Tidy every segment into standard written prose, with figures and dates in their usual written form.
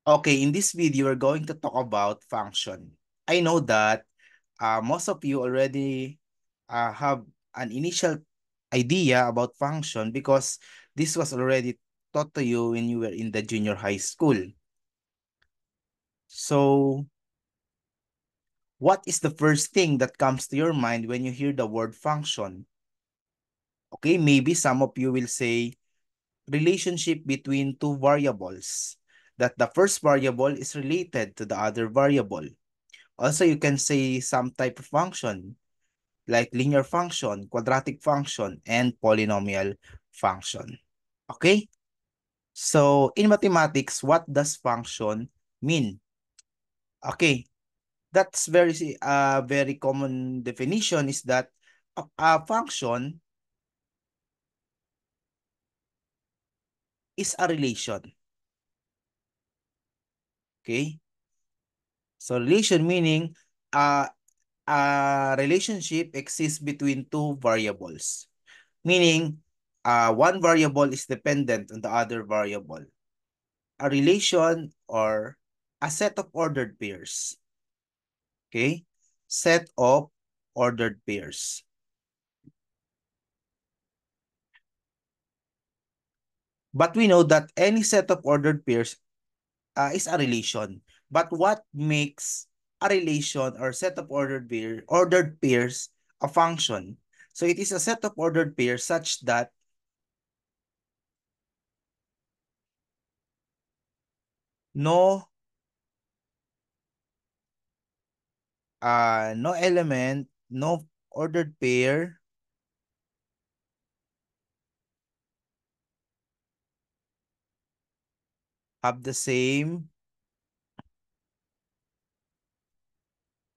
Okay, in this video, we're going to talk about function. I know that most of you already have an initial idea about function because this was already taught to you when you were in the junior high school. So, what is the first thing that comes to your mind when you hear the word function? Okay, maybe some of you will say relationship between two variables, that the first variable is related to the other variable. Also, you can say some type of function like linear function, quadratic function, and polynomial function. Okay? So, in mathematics, what does function mean? Okay, that's very common definition is that a function is a relation. Okay? So, relation meaning uh, a relationship exists between two variables. Meaning, one variable is dependent on the other variable. A relation or a set of ordered pairs. Okay? Set of ordered pairs. But we know that any set of ordered pairs is a relation. But what makes a relation or set of ordered pairs a function? So it is a set of ordered pairs such that no no element, no ordered pair have the same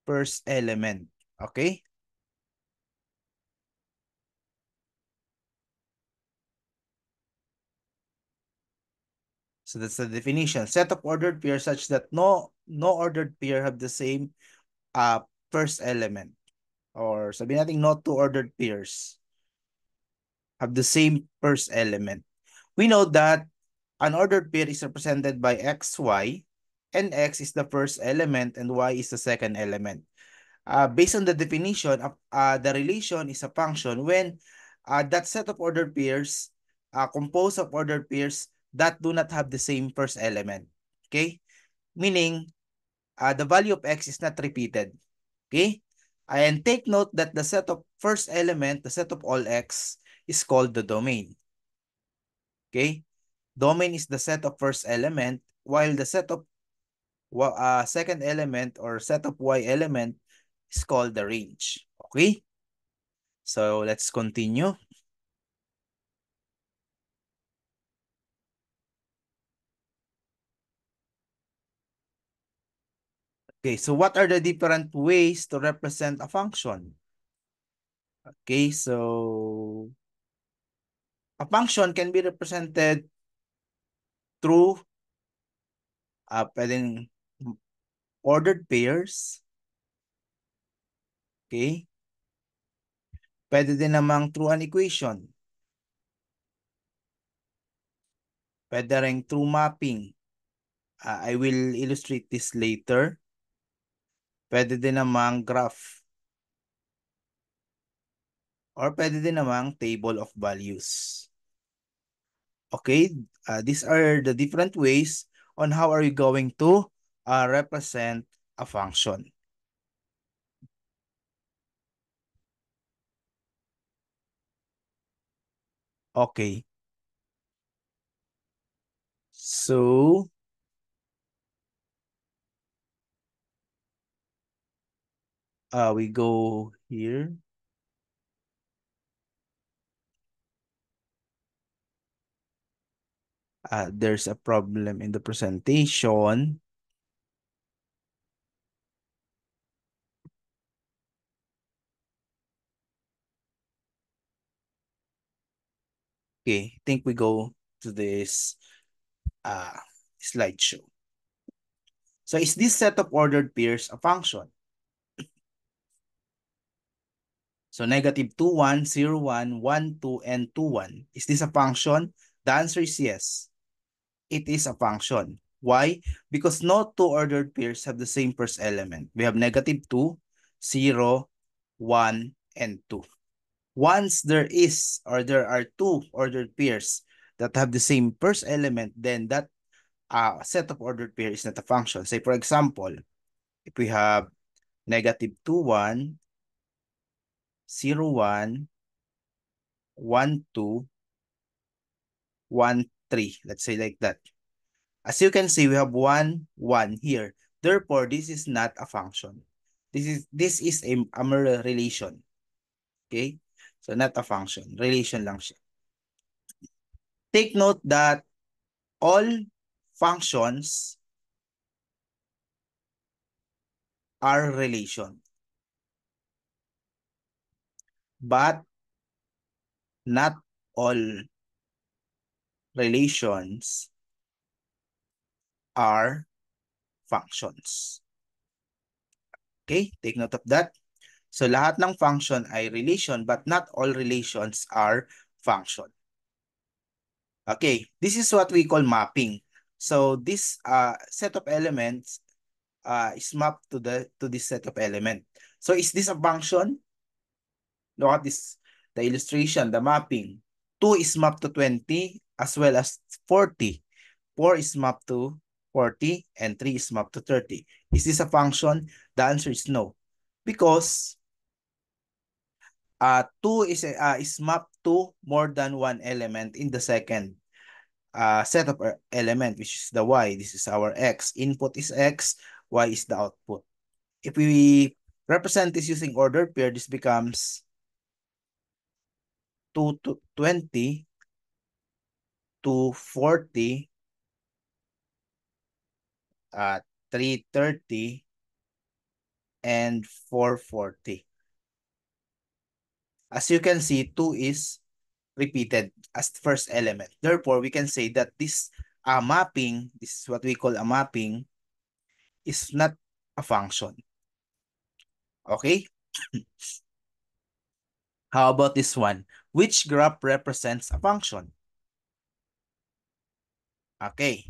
first element. Okay? So that's the definition. Set of ordered pairs such that no ordered pair have the same first element. Or sabi natin no two ordered pairs have the same first element. We know that an ordered pair is represented by x, y, and x is the first element and y is the second element. Based on the definition, the relation is a function when that set of ordered pairs composed of ordered pairs that do not have the same first element. Okay? Meaning, the value of x is not repeated. Okay? And take note that the set of first element, the set of all x, is called the domain. Okay? Domain is the set of first element, while the set of second element or set of y element is called the range. Okay? So let's continue. Okay, so what are the different ways to represent a function? Okay, so a function can be represented through pwedeng ordered pairs. Okay? Pwede din namang through an equation. Pwede rin through mapping. I will illustrate this later. Pwede din namang graph. Or pwede din namang table of values. Okay? These are the different ways on how are you going to represent a function. Okay. So, we go here. There's a problem in the presentation. Okay, I think we go to this slideshow. So is this set of ordered pairs a function? So negative 2, 1, 0, 1, 1, 2, and 2, 1. Is this a function? The answer is yes. It is a function. Why? Because no two ordered pairs have the same first element. We have -2, 0, 1, and 2. Once there is or there are two ordered pairs that have the same first element, then that set of ordered pair is not a function. Say for example, if we have -2, 1, 0, 1, 1, 2, 1, 3. Let's say like that. As you can see, we have 1, 1 here. Therefore, this is not a function. This is a mere relation. Okay? So not a function. Relation lang siya. Take note that all functions are relation. But not all relations are functions. Okay? Take note of that. So lahat ng function ay relation but not all relations are function. Okay, this is what we call mapping. So this set of elements is mapped to this set of element. So is this a function? Look at this, the illustration, the mapping. 2 is mapped to 20 as well as 40. 4 is mapped to 40 and 3 is mapped to 30. Is this a function? The answer is no. Because 2 is mapped to more than one element in the second set of element, which is the y. This is our x. Input is x, y is the output. If we represent this using ordered pair, this becomes 2 to 20 to 40, 330, and 440. As you can see, 2 is repeated as the first element. Therefore, we can say that this mapping, this is what we call a mapping, is not a function. Okay? How about this one? Which graph represents a function? Okay.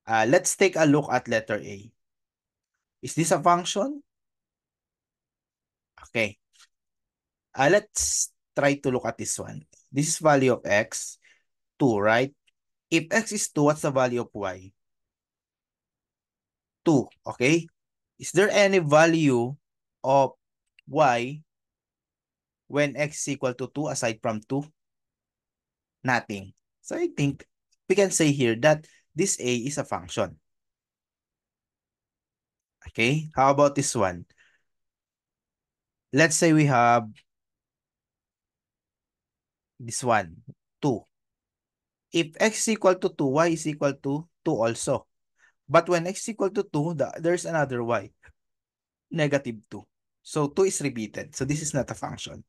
Let's take a look at letter A. Is this a function? Okay. Let's try to look at this one. This is value of x, 2, right? If x is 2, what's the value of y? 2, okay? Is there any value of y when x is equal to 2 aside from 2? Nothing. So I think we can say here that this a is a function. Okay, how about this one? Let's say we have this one, 2. If x is equal to 2, y is equal to 2 also. But when x is equal to 2, there's another y, -2. So 2 is repeated. So this is not a function.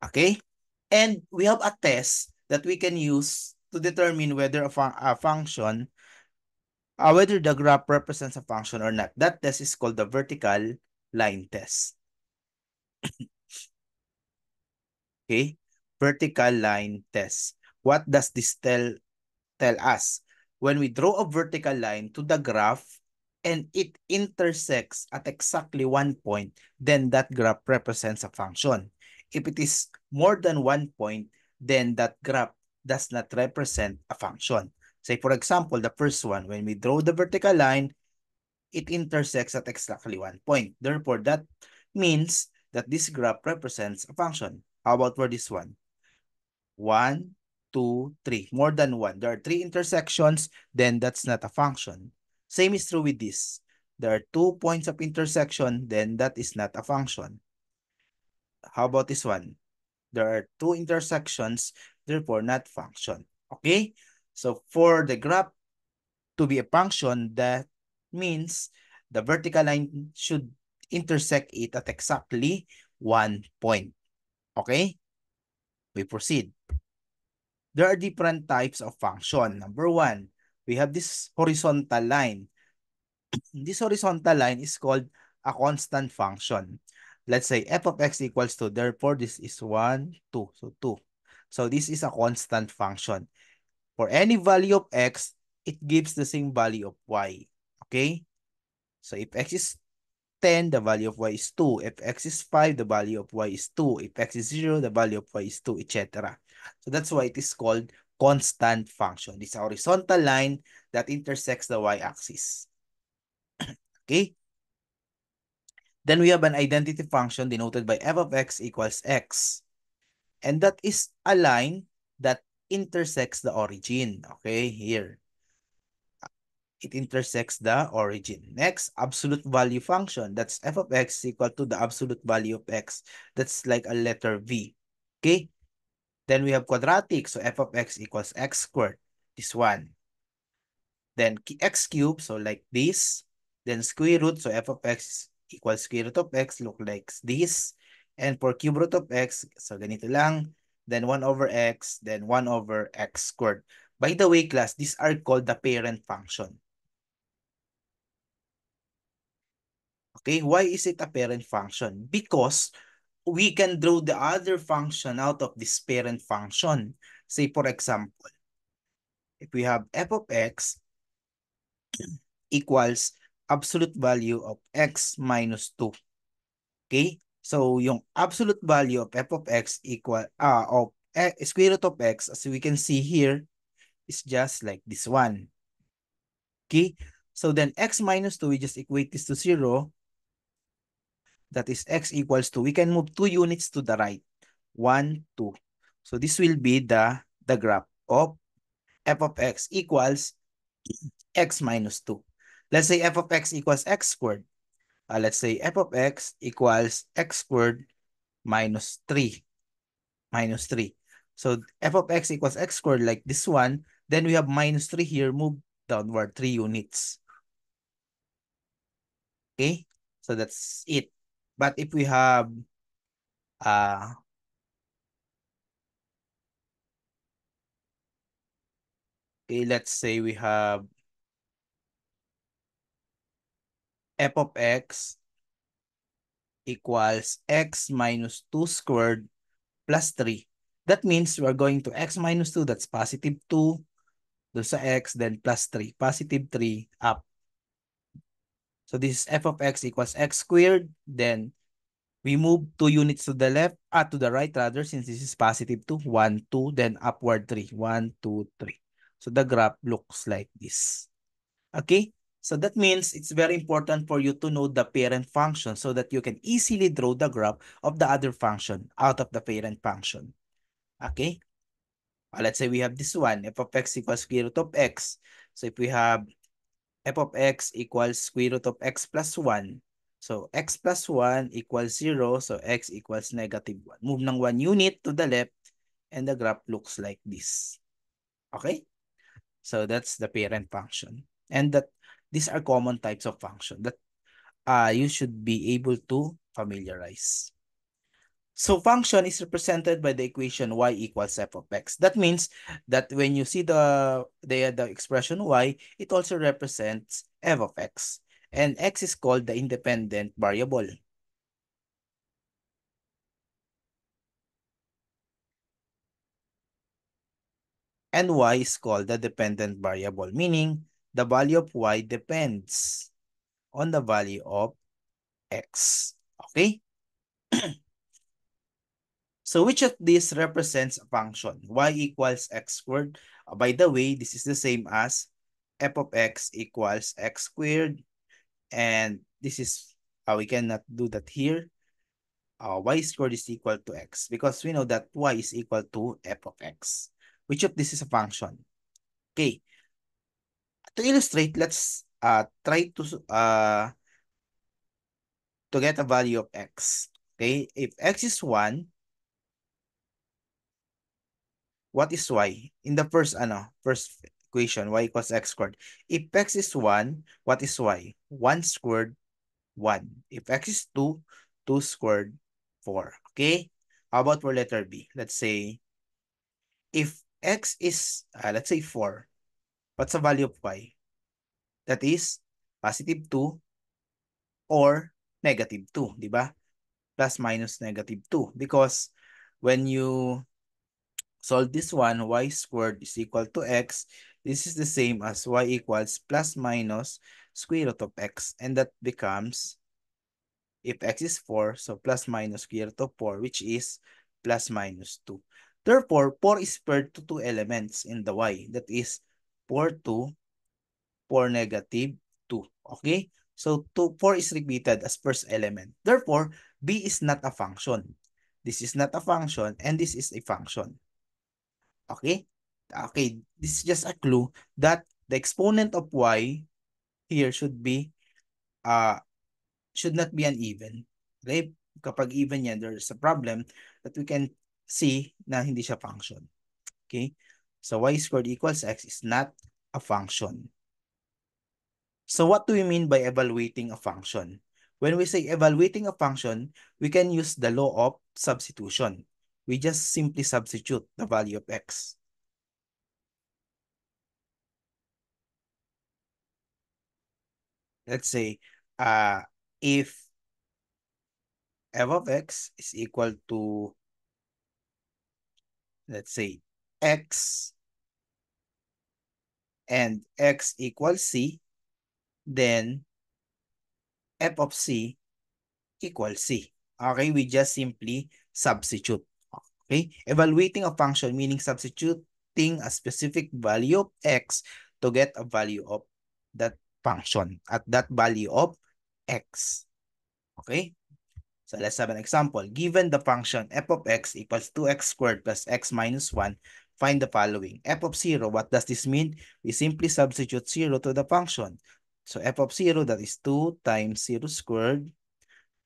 Okay? And we have a test that we can use to determine whether a function, whether the graph represents a function or not. That test is called the vertical line test. Okay? Vertical line test. What does this tell us? When we draw a vertical line to the graph and it intersects at exactly one point, then that graph represents a function. If it is more than one point, then that graph does not represent a function. Say for example, the first one, when we draw the vertical line, it intersects at exactly one point. Therefore, that means that this graph represents a function. How about for this one? 1, 2, 3. More than one. There are 3 intersections, then that's not a function. Same is true with this. There are 2 points of intersection, then that is not a function. How about this one? There are 2 intersections, therefore not function. Okay? So for the graph to be a function, that means the vertical line should intersect it at exactly one point. Okay? We proceed. There are different types of function. Number one, we have this horizontal line. This horizontal line is called a constant function. let's say f of x equals 2. Therefore, this is 1, 2. So 2. So this is a constant function. For any value of x, it gives the same value of y. Okay? So if x is 10, the value of y is 2. If x is 5, the value of y is 2. If x is 0, the value of y is 2, etc. So that's why it is called constant function. This horizontal line that intersects the y-axis. Okay? Then we have an identity function denoted by f of x equals x. And that is a line that intersects the origin. Okay, here. It intersects the origin. Next, absolute value function. That's f of x equal to the absolute value of x. That's like a letter V. Okay? Then we have quadratic. So f of x equals x squared. This one. Then x cubed. So like this. Then square root. So f of x equals square root of x. Look like this. And for cube root of x, so ganito lang. Then 1 over x. Then 1 over x squared. By the way, class, these are called the parent function. Okay, why is it a parent function? Because we can draw the other function out of this parent function. Say, for example, if we have f of x equals absolute value of x minus 2. Okay? So, yung absolute value of f of x equal, of square root of x, as we can see here, is just like this one. Okay? So, then x minus 2, we just equate this to 0. That is x equals to, we can move 2 units to the right. 1, 2. So this will be the graph of f of x equals x minus 2. Let's say f of x equals x squared. Let's say f of x equals x squared minus 3. Minus 3. So f of x equals x squared like this one. Then we have minus 3 here. Move downward 3 units. Okay? So that's it. But if we have uh, okay, let's say we have f of x equals x minus 2 squared plus 3. That means we're going to x minus 2, that's positive 2, do sa x, then plus 3, positive 3, up. So this is f of x equals x squared, then we move 2 units to the left, to the right rather, since this is positive 2, 1, 2, then upward 3, 1, 2, 3. So the graph looks like this. Okay? So that means it's very important for you to know the parent function so that you can easily draw the graph of the other function out of the parent function. Okay? Let's say we have this one, f of x equals square root of x. So if we have f of x equals square root of x plus 1, so x plus 1 equals 0, so x equals negative 1. Move ng 1 unit to the left, and the graph looks like this. Okay? So that's the parent function. And that these are common types of function that you should be able to familiarize. So function is represented by the equation y equals f of x. That means that when you see the expression y, it also represents f of x. And x is called the independent variable. And y is called the dependent variable, meaning the value of y depends on the value of x. Okay? So which of these represents a function? Y equals x squared. By the way, this is the same as f of x equals x squared. And this is, we cannot do that here. Y squared is equal to x because we know that y is equal to f of x. Which of this is a function? Okay. To illustrate, let's try to get a value of x. Okay. If x is 1, what is y? In the first equation, y equals x squared. If x is 1, what is y? 1 squared, 1. If x is 2, 2 squared, 4. Okay? How about for letter B? Let's say, if x is, let's say 4, what's the value of y? That is positive 2 or negative 2, di ba? plus minus negative 2 because when you solve this one, y squared is equal to x. This is the same as y equals plus minus square root of x. And that becomes, if x is 4, so plus minus square root of 4, which is plus minus 2. Therefore, 4 is paired to two elements in the y. That is 4, 2, 4, negative 2. Okay? So 4 is repeated as first element. Therefore, b is not a function. This is not a function and this is a function. Okay? Okay, this is just a clue that the exponent of y here should not be uneven. Okay? Kapag even yan, there's a problem that we can see na hindi siya function. Okay? So y squared equals x is not a function. So what do we mean by evaluating a function? When we say evaluating a function, we can use the law of substitution. We just simply substitute the value of x. Let's say, if f of x is equal to, let's say, x and x equals c, then f of c equals c. Okay, we just simply substitute. Okay, evaluating a function meaning substituting a specific value of x to get a value of that function at that value of x. Okay, so let's have an example. Given the function f of x equals 2x squared plus x minus 1, find the following. F of 0, what does this mean? We simply substitute 0 to the function. So f of 0, that is 2 times 0 squared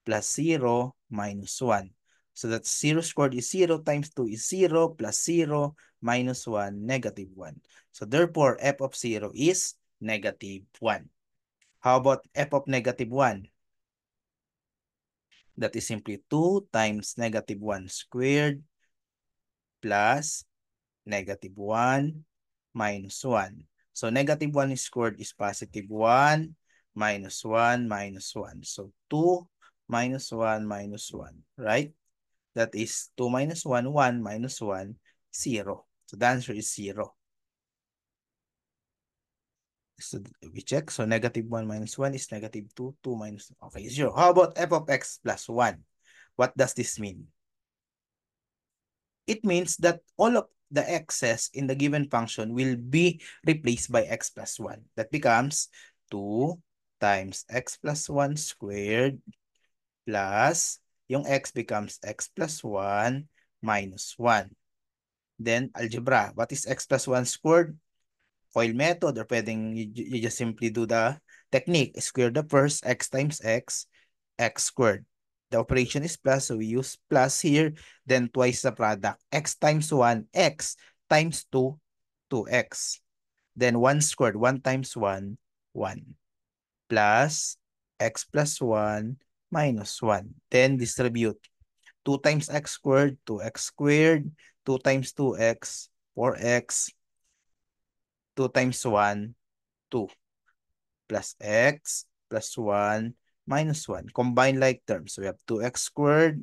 plus 0 minus 1. So that's 0 squared is 0 times 2 is 0 plus 0 minus 1, negative 1. So therefore, f of 0 is negative 1. How about f of negative 1? That is simply 2 times negative 1 squared plus negative 1 minus 1. So negative 1 squared is positive 1 minus 1 minus 1. So 2 minus 1 minus 1, right? That is 2 minus 1, 1 minus 1, 0. So the answer is 0. So we check. So negative 1 minus 1 is negative 2. 2 minus, okay, 0. How about f of x plus 1? What does this mean? It means that all of the x's in the given function will be replaced by x plus 1. That becomes 2 times x plus 1 squared plus, yung x becomes x plus 1 minus 1. Then, algebra. What is x plus 1 squared? Foil method, or pwedeng you just simply do the technique. Square the first, x times x, x squared. The operation is plus, so we use plus here, then twice the product. X times 1, x times 2, 2x. Then 1 squared, 1 times 1, 1. Plus x plus 1 minus 1. Then distribute. 2 times x squared, 2x squared, 2 times 2x, 4x, 2 times 1, 2, plus x plus 1 minus 1. Combine like terms. So we have 2x squared,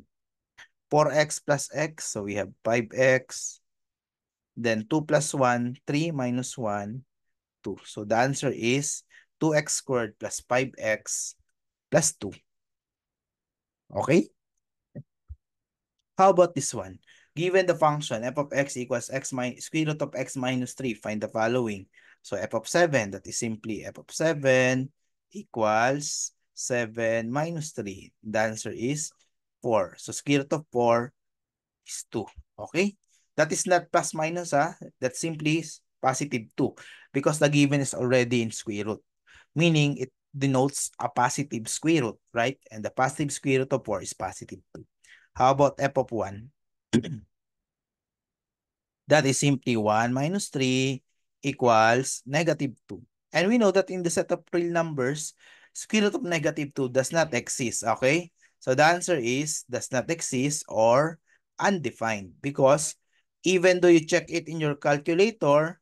4x plus x. So we have 5x. Then 2 plus 1, 3 minus 1, 2. So the answer is 2x squared plus 5x plus 2. Okay? How about this one? Given the function f of x equals x minus square root of x minus 3, find the following. So f of 7, that is simply f of 7 equals 7 minus 3. The answer is 4. So square root of 4 is 2. Okay? That is not plus minus, that simply is positive 2 because the given is already in square root. Meaning it denotes a positive square root, right? And the positive square root of 4 is positive 2. How about f of 1? That is simply 1 minus 3 equals negative 2. And we know that in the set of real numbers, square root of negative 2 does not exist, okay? So the answer is does not exist or undefined because even though you check it in your calculator,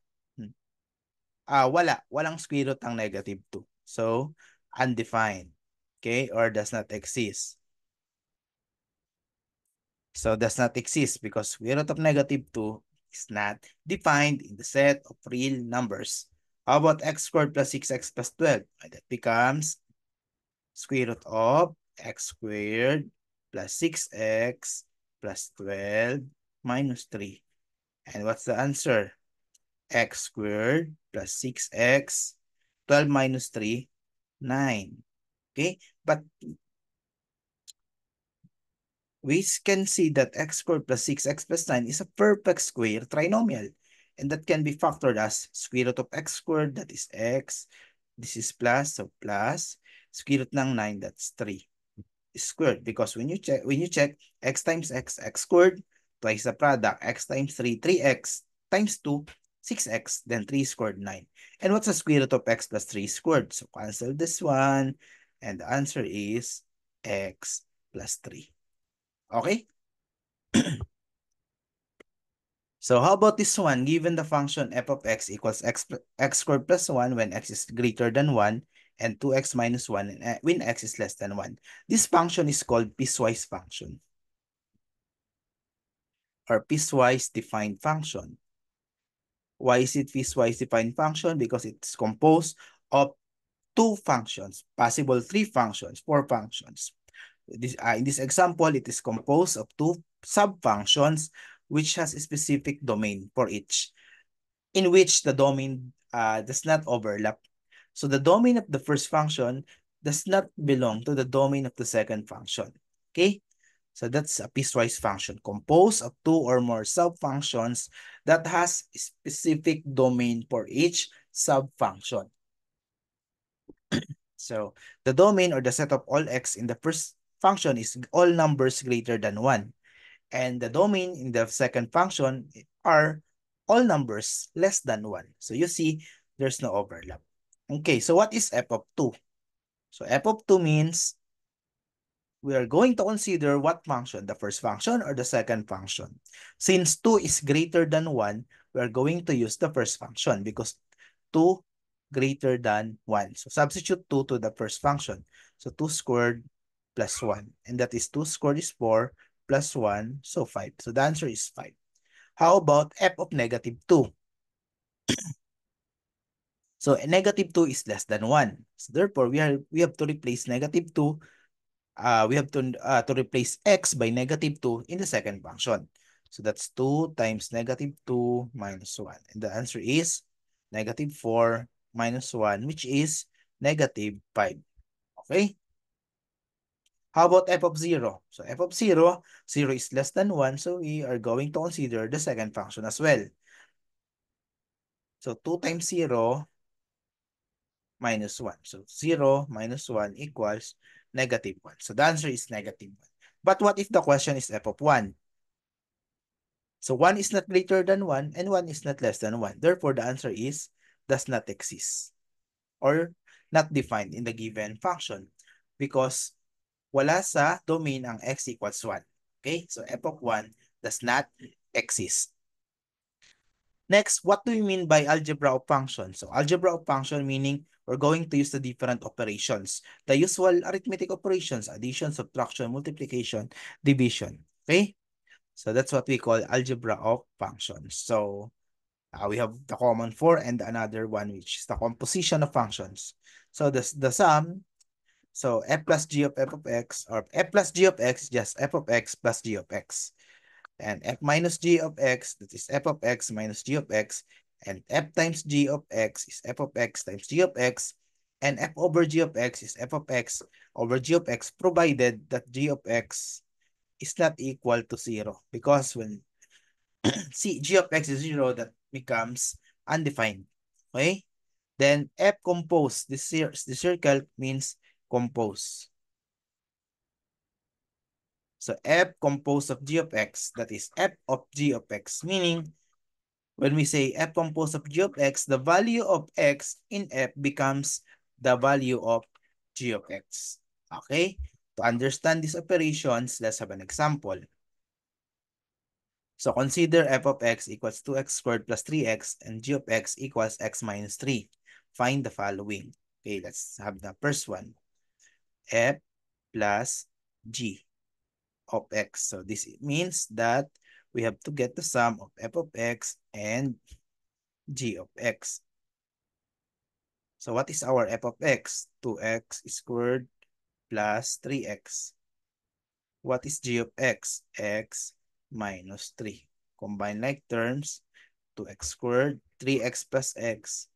walang square root ang negative 2. So undefined, okay? Or does not exist. So does not exist because square root of -2 is not defined in the set of real numbers. How about x squared plus 6x plus 12? That becomes square root of x squared plus 6x plus 12 minus 3. And what's the answer? X squared plus 6x, 12 minus 3, 9. Okay, but we can see that x squared plus 6x plus 9 is a perfect square trinomial. And that can be factored as square root of x squared, that is x. This is plus, so plus. Square root ng 9, that's 3. Squared, because when you check x times x, x squared, twice the product, x times 3, 3x, times 2, 6x, then 3 squared, 9. And what's the square root of x plus 3 squared? So cancel this one, and the answer is x plus 3. Okay? So how about this one? Given the function f of x equals x squared plus 1 when x is greater than 1 and 2x minus 1 when x is less than 1. This function is called piecewise function or piecewise defined function. Why is it piecewise defined function? Because it's composed of two functions, possible three functions, four functions. In this example, it is composed of two sub-functions which has a specific domain for each, in which the domain does not overlap. So the domain of the first function does not belong to the domain of the second function. Okay? So that's a piecewise function composed of two or more sub-functions that has a specific domain for each sub-function. So the domain or the set of all x in the first function is all numbers greater than 1. And the domain in the second function are all numbers less than 1. So you see, there's no overlap. Okay, so what is f of 2? So f of 2 means we are going to consider what function, the first function or the second function. Since 2 is greater than 1, we are going to use the first function because 2 greater than 1. So substitute 2 to the first function. So 2 squared plus 1. And that is 2 squared is 4 plus 1, so 5. So the answer is 5. How about f of -2? So -2 is less than 1. So therefore, we have to replace -2. We have to replace x by -2 in the second function. So that's 2 times -2 minus 1. And the answer is -4 minus 1, which is -5. Okay? How about f of 0? So f of 0, 0 is less than 1. So we are going to consider the second function as well. So 2 times 0 minus 1. So 0 minus 1 equals -1. So the answer is -1. But what if the question is f of 1? So 1 is not greater than 1 and 1 is not less than 1. Therefore, the answer is does not exist or not defined in the given function because wala sa domain ang x equals 1. Okay? So f of 1 does not exist. Next, what do we mean by algebra of functions? So algebra of function meaning we're going to use the different operations. The usual arithmetic operations, addition, subtraction, multiplication, division. Okay? So that's what we call algebra of functions. So we have the common 4 and another one which is the composition of functions. So the sum, so f plus g of f of x or f plus g of x, just f of x plus g of x. And f minus g of x, that is f of x minus g of x, and f times g of x is f of x times g of x, and f over g of x is f of x over g of x, provided that g of x is not equal to 0. Because when g of x is 0, that becomes undefined. Okay? Then f compose, the circle means compose. So f composed of g of x, that is f of g of x, meaning when we say f composed of g of x, the value of x in f becomes the value of g of x. Okay? To understand these operations, let's have an example. So consider f of x equals 2x squared plus 3x and g of x equals x minus 3. Find the following. Okay, let's have the first one. F plus g. of x. So this means that we have to get the sum of f of x and g of x. So what is our f of x? 2x squared plus 3x. What is g of x? X minus 3. Combine like terms, 2x squared, 3x plus x,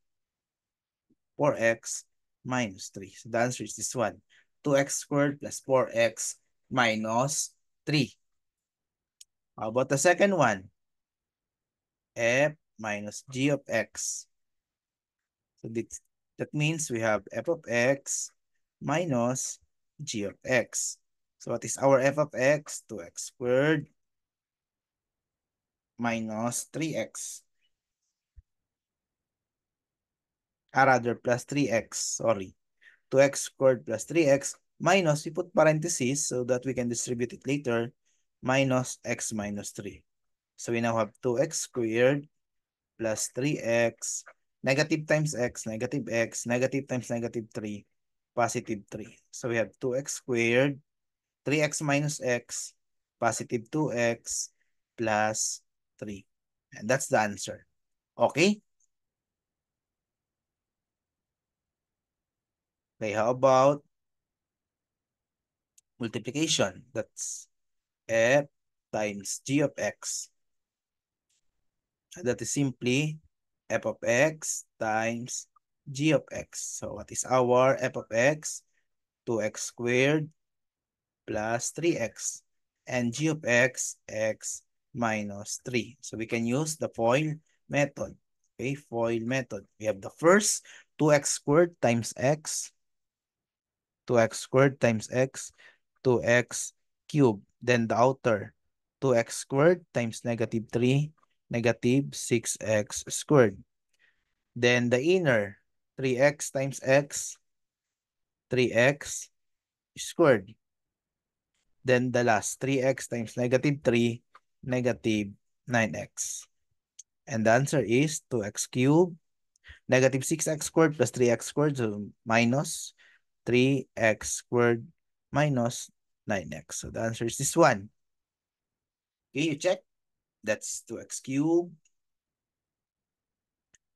4x minus 3. So the answer is this one. 2x squared plus 4x minus 3. How about the second one? F minus g of x. So that means we have f of x minus g of x. So what is our f of x? 2x squared minus 3x. Rather plus 3x, sorry. 2x squared plus 3x minus, we put parentheses so that we can distribute it later, minus x minus 3. So we now have 2x squared plus 3x, negative times x, negative times negative 3, positive 3. So we have 2x squared, 3x minus x, positive 2x, plus 3. And that's the answer. Okay? Okay, how about multiplication? That's f times g of x. That is simply f of x times g of x. So what is our f of x? 2x squared plus 3x. And g of x, x minus 3. So we can use the FOIL method. Okay, FOIL method. We have the first 2x squared times x, 2x squared times x, 2x cubed. Then the outer 2x squared times negative 3, negative 6x squared. Then the inner 3x times x, 3x squared. Then the last 3x times negative 3, negative 9x. And the answer is 2x cubed, negative 6x squared plus 3x squared, so minus 3x squared minus 9x. So the answer is this one. Okay, you check. That's 2x cubed.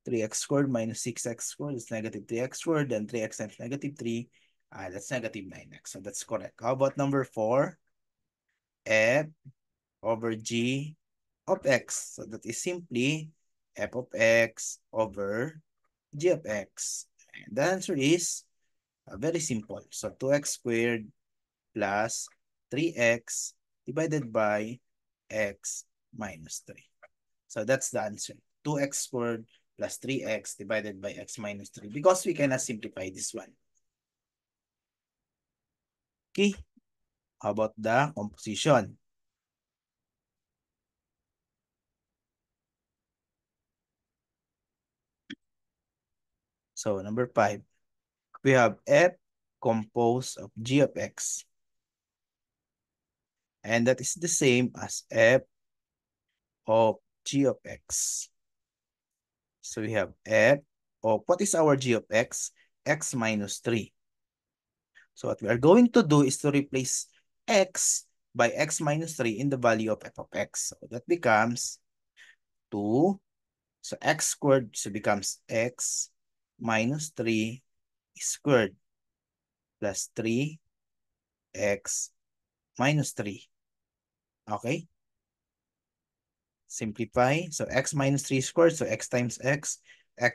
3x squared minus 6x squared is negative 3x squared. Then 3x times negative 3, that's negative 9x. So that's correct. How about number 4? F over g of x. So that is simply f of x over g of x. And the answer is very simple. So 2x squared plus 3x divided by x minus 3. So that's the answer. 2x squared plus 3x divided by x minus 3 because we cannot simplify this one. Okay, how about the composition? So number 5, we have f composed of g of x. And that is the same as f of g of x. So we have f of, what is our g of x? X minus 3. So what we are going to do is to replace x by x minus 3 in the value of f of x. So that becomes 2. So x squared so becomes x minus 3 squared plus 3x minus 3. Okay? Simplify. So x minus 3 squared. So x times x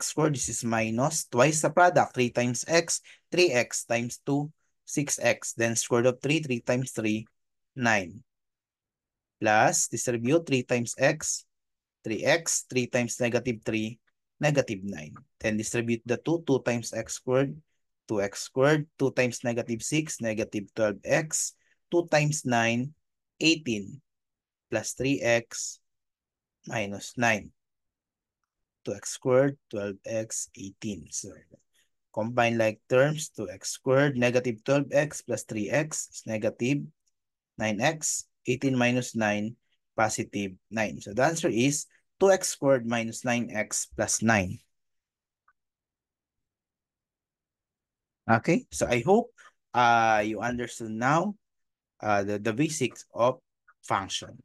squared. This is minus twice the product. 3 times x, 3x times 2, 6x. Then square root of 3, 3 times 3, 9. Plus, distribute 3 times x, 3x, 3 times negative 3, negative 9. Then distribute the 2, 2 times x squared, 2x squared, 2 times negative 6, negative 12x, 2 times 9, 18, plus 3x, minus 9. 2x squared, 12x, 18. So, combine like terms, 2x squared, negative 12x plus 3x is negative 9x, 18 minus 9, positive 9. So the answer is 2x squared minus 9x plus 9. Okay, so I hope you understood now the basics of function.